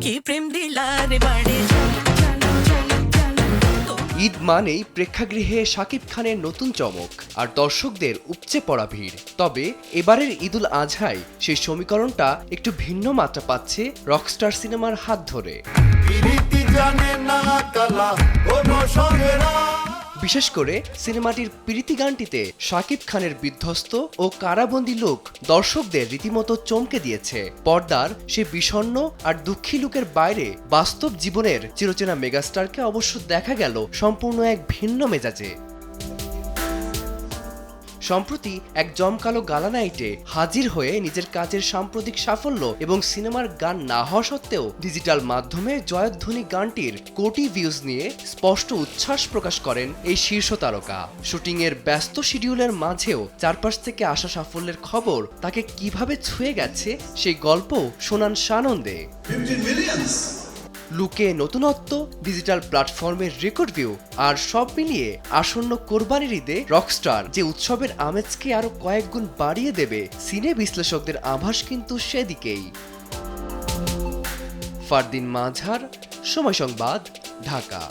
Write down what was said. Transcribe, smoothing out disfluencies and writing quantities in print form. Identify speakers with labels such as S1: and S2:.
S1: কি প্রেম দিলারে বাড়ি
S2: ঈদ মানেই প্রেক্ষাগৃহে শাকিব খানের নতুন চমক আর দর্শকদের উপচে পড়া ভিড়। তবে এবারের ঈদুল আজহায় সেই সমীকরণটা একটু ভিন্ন মাত্রা পাচ্ছে রকস্টার সিনেমার হাত ধরে। বিশেষ করে সিনেমাটির প্রীতি গানটিতে শাকিব খানের বিধ্বস্ত ও কারাবন্দী লুক দর্শকদের রীতিমতো চমকে দিয়েছে। পর্দার সে বিষণ্ণ আর দুঃখী লুকের বাইরে বাস্তব জীবনের চিরচেনা মেগাস্টারকে অবশ্য দেখা গেল সম্পূর্ণ এক ভিন্ন মেজাজে। সম্প্রতি এক জমকালো গালা নাইটে হাজির হয়ে নিজের কাজের সাম্প্রতিক সাফল্য এবং সিনেমার গান না হওয়া সত্ত্বেও ডিজিটাল মাধ্যমে জয়ধ্বনি গানটির কোটি ভিউজ নিয়ে স্পষ্ট উচ্ছ্বাস প্রকাশ করেন এই শীর্ষ তারকা। শুটিংয়ের ব্যস্ত শিডিউলের মাঝেও চারপাশ থেকে আসা সাফল্যের খবর তাকে কিভাবে ছুঁয়ে গেছে সেই গল্প শোনান সানন্দে। লুকে নতুনত্ব, ডিজিটাল প্ল্যাটফর্মের রেকর্ড ভিউ আর সব মিলিয়ে আসন্ন কোরবানির ঈদে রকস্টার যে উৎসবের আমেজকে আরো কয়েক গুণ বাড়িয়ে দেবে, সিনে বিশ্লেষকদের আভাস কিন্তু সেদিকেই। ফারদিন মাঝার, সময় সংবাদ, ঢাকা।